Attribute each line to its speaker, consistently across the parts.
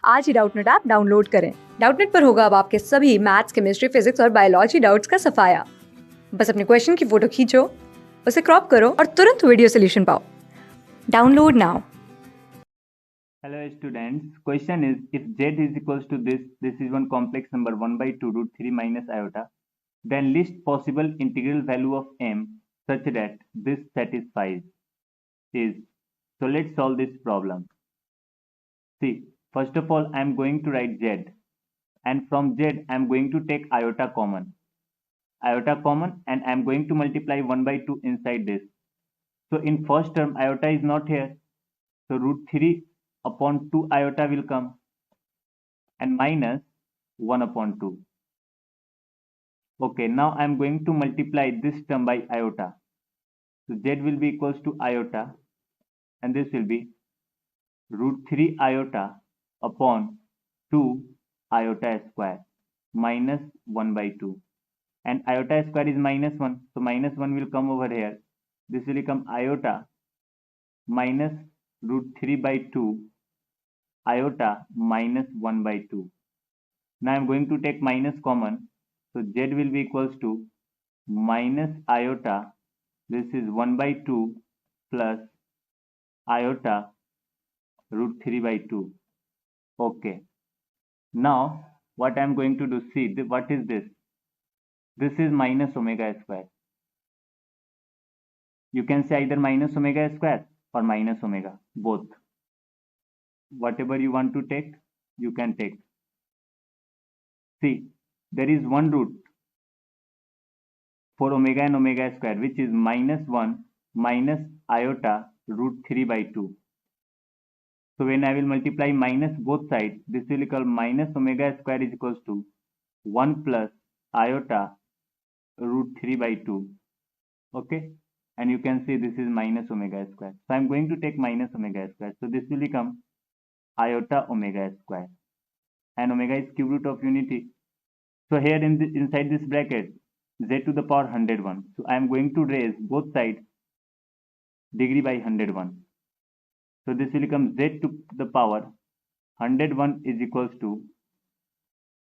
Speaker 1: आज ही Doubtnut app download करें। Doubtnut पर होगा अब आपके सभी मैथ्स, केमिस्ट्री, फिजिक्स और बायोलॉजी डाउट्स का सफाया। बस अपने क्वेश्चन की फोटो खींचो, उसे क्रॉप करो और तुरंत वीडियो सोल्यूशन पाओ। Download now.
Speaker 2: Hello students, question is if z is equals to this is one complex number 1 by 2 root 3 minus iota, then list possible integral value of m such that this satisfies is. So let's solve this problem. See, first of all I am going to write z, and from z I am going to take iota common and I am going to multiply 1 by 2 inside this. So in first term iota is not here, so root 3 upon 2 iota will come and minus 1 upon 2. Okay, now I am going to multiply this term by iota. So z will be equals to iota, and this will be root 3 iota upon 2 iota square minus 1 by 2. And iota square is minus 1, so minus 1 will come over here. This will become iota minus root 3 by 2 iota minus 1 by 2. Now I am going to take minus common, so z will be equals to minus iota, this is 1 by 2 plus iota root 3 by 2. Okay, now what I am going to do, see what is this? This is minus omega square. You can say either minus omega square or minus omega, both. Whatever you want to take, you can take. See, there is one root for omega and omega square, which is minus 1 minus iota root 3 by 2. So when I will multiply minus both sides, this will equal minus omega square is equals to 1 plus iota root 3 by 2. Okay, and you can see this is minus omega square. So I am going to take minus omega square. So this will become iota omega square, and omega is cube root of unity. So here inside this bracket, z to the power 101. So I am going to raise both sides degree by 101. So this will become z to the power 101 is equals to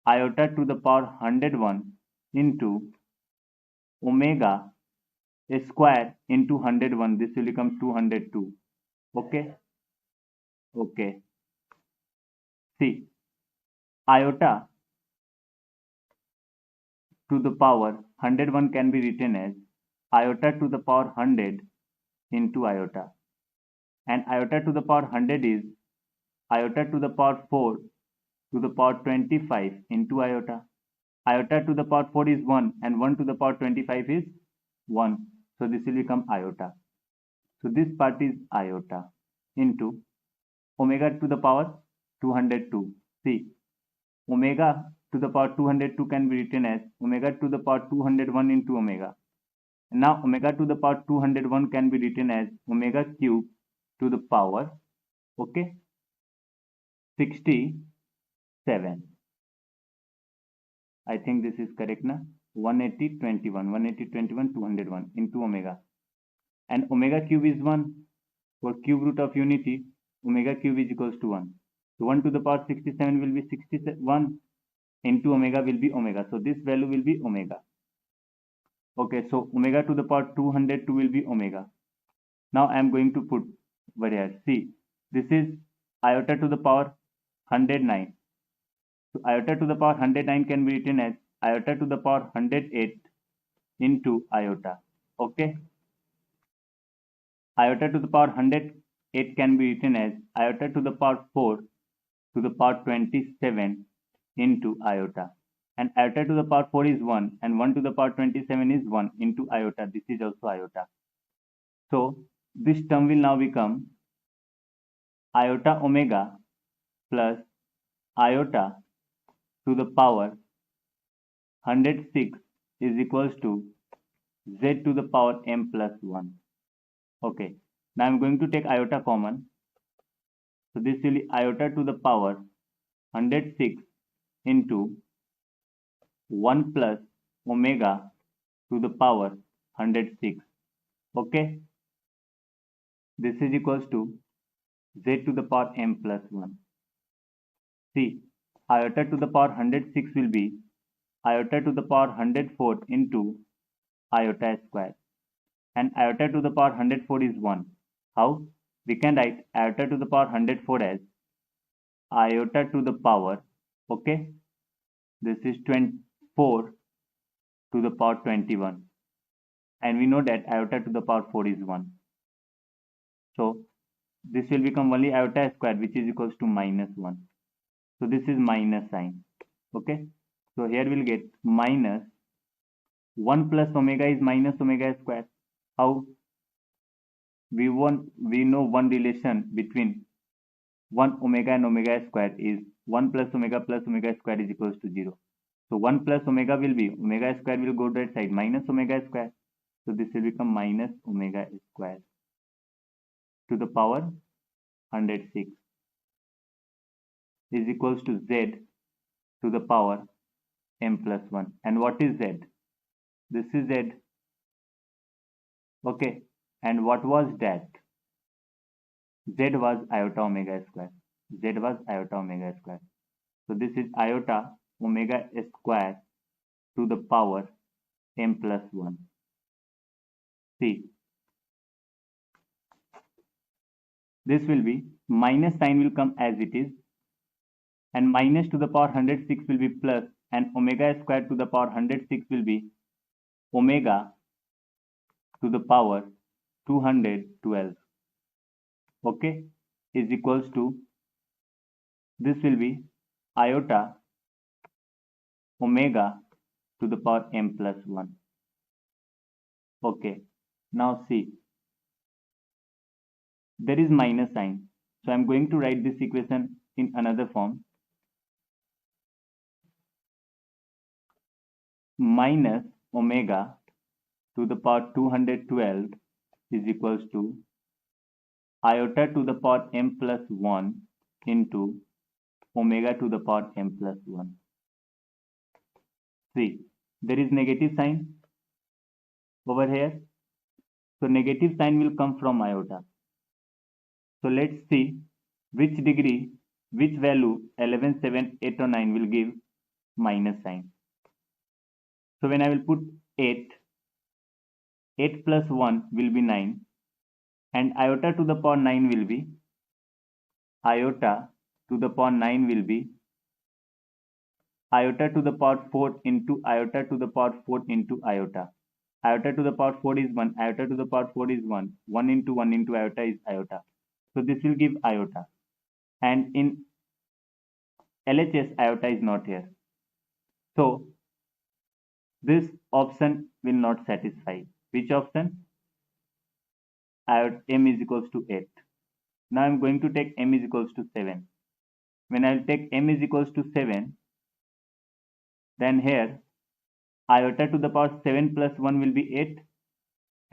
Speaker 2: iota to the power 101 into omega square into 101. This will become 202. Okay. Okay. See, iota to the power 101 can be written as iota to the power 100 into iota, and iota to the power 100 is iota to the power 4 to the power 25 into iota. Iota to the power 4 is 1 and 1 to the power 25 is 1. So this will become iota. So this part is iota into omega to the power 202. See, omega to the power 202 can be written as omega to the power 201 into omega. And now omega to the power 201 can be written as omega cube to the power, okay, 67. I think this is correct now. 180, 21, 180, 21, 201 into omega. And omega cube is 1. For cube root of unity, omega cube is equals to 1. So 1 to the power 67 will be 61 into omega will be omega. So this value will be omega. Okay, so omega to the power 202 will be omega. Now I am going to put over here. See, this is iota to the power 109. So iota to the power 109 can be written as iota to the power 108 into iota. Okay. Iota to the power 108 can be written as iota to the power 4 to the power 27 into iota. And iota to the power 4 is 1 and 1 to the power 27 is 1 into iota. This is also iota. So this term will now become iota omega plus iota to the power 106 is equals to z to the power m plus 1. Okay, now I'm going to take iota common. So this will be iota to the power 106 into 1 plus omega to the power 106. Okay, this is equals to z to the power m plus 1. See, iota to the power 106 will be iota to the power 104 into iota square. And iota to the power 104 is 1. How? We can write iota to the power 104 as iota to the power, okay, this is 24 to the power 21. And we know that iota to the power 4 is 1. So this will become only iota square, which is equals to minus 1. So this is minus sign. Okay. So here we'll get minus 1 plus omega is minus omega square. How? We know one relation between 1 omega and omega square is 1 plus omega square is equals to 0. So 1 plus omega will be omega square will go to that side minus omega square. So this will become minus omega square to the power 106 is equals to z to the power m plus 1. And what is z? This is z. Okay. And what was that? Z was iota omega square. Z was iota omega square. So this is iota omega square to the power m plus 1. See, this will be minus sign will come as it is, and minus to the power 106 will be plus, and omega square to the power 106 will be omega to the power 212. Okay, is equals to, this will be iota omega to the power m plus 1. Okay, now see, there is minus sign. So I'm going to write this equation in another form. Minus omega to the power 212 is equals to iota to the power m plus 1 into omega to the power m plus 1. See, there is negative sign over here. So negative sign will come from iota. So let's see which degree, which value 11, 7, 8 or 9 will give minus sign. So when I will put 8, 8 plus 1 will be 9, and iota to the power 9 will be, iota to the power 9 will be iota to the power 4 into iota to the power 4 into iota. Iota to the power 4 is 1, iota to the power 4 is 1, 1 into iota is iota. So this will give iota. And in LHS, iota is not here. So this option will not satisfy. Which option? M is equals to 8. Now I'm going to take m is equals to 7. When I'll take m is equals to 7, then here iota to the power 7 plus 1 will be 8,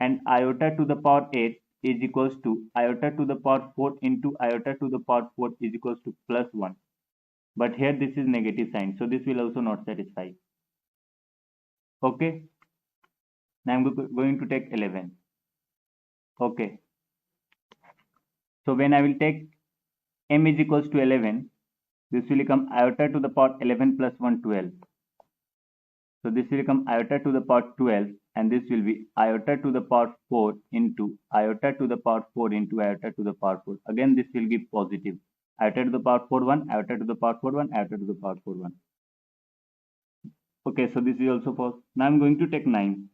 Speaker 2: and iota to the power 8 is equals to iota to the power 4 into iota to the power 4 is equals to plus 1. But here this is negative sign, so this will also not satisfy. Okay. Now I'm going to take 11. Okay. So when I will take m is equals to 11, this will become iota to the power 11 plus 1, 12. So this will become iota to the power 12, and this will be iota to the power 4 into iota to the power 4 into iota to the power 4. Again, this will give positive. Iota to the power 4, 1, iota to the power 4, 1, iota to the power 4, 1. Okay, so this is also false. Now I'm going to take 9.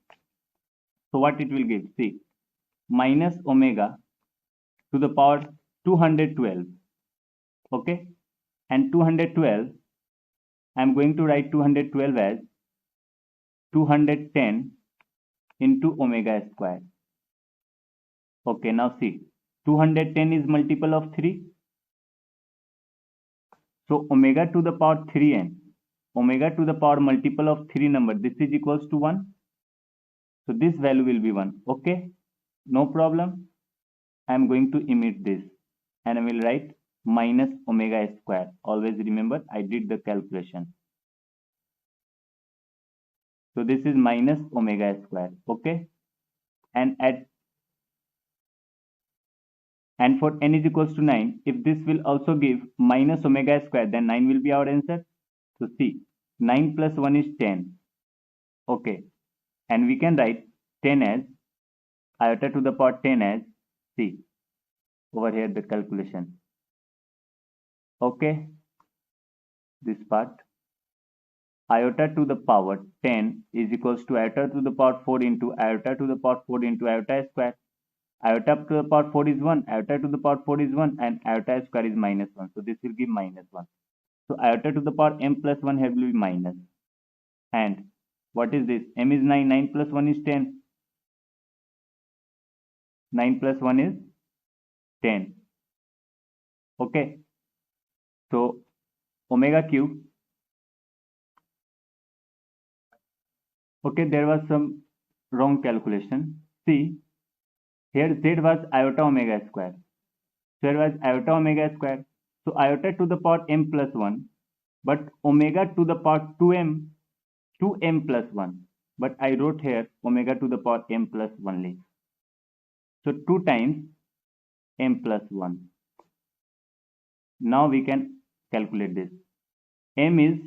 Speaker 2: So what it will give? See, minus omega to the power 212. Okay, and 212, I'm going to write 212 as 210 into omega square. Okay, now see, 210 is multiple of 3. So omega to the power 3n, omega to the power multiple of 3 number, this is equals to 1. So this value will be 1. Okay, no problem. I am going to omit this, and I will write minus omega square. Always remember, I did the calculation. So this is minus omega square. Okay, and And for n is equals to 9, if this will also give minus omega square, then 9 will be our answer. So see, 9 plus 1 is 10. Okay, and we can write 10 as iota to the power 10 as c. Over here the calculation. Okay, this part, iota to the power 10 is equals to iota to the power 4 into iota to the power 4 into iota square. Iota to the power 4 is 1, iota to the power 4 is 1, and iota square is minus 1. So this will give minus 1. So iota to the power m plus 1 will be minus. And what is this? M is 9, 9 plus 1 is 10. 9 plus 1 is 10. Okay. So omega cube. Okay, there was some wrong calculation. See, here z was iota omega square. So here was iota omega square. So iota to the power m plus 1, but omega to the power 2m plus 1. But I wrote here omega to the power m plus 1 only. So 2 times m plus 1. Now we can calculate this. M is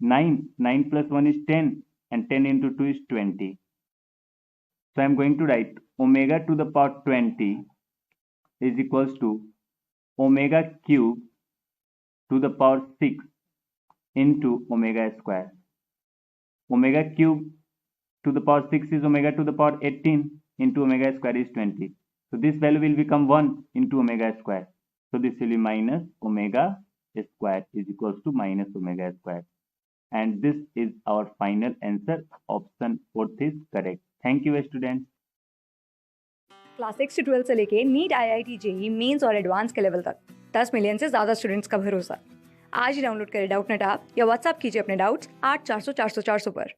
Speaker 2: 9. 9 plus 1 is 10. And 10 into 2 is 20. So I am going to write omega to the power 20 is equals to omega cube to the power 6 into omega square. Omega cube to the power 6 is omega to the power 18 into omega square is 20. So this value will become 1 into omega square. So this will be minus omega square is equals to minus omega square. And this is our final answer. Option 4th is correct. Thank you students.
Speaker 1: Class 6 से 12 से लेके NEET IIT JEE mains और advance के level तक 10 million से ज़्यादा students का भरोसा। आज ही डाउनलोड करें डाउटनट ऐप या व्हाट्सएप कीजिए अपने डाउट्स 8400 400 400 पर।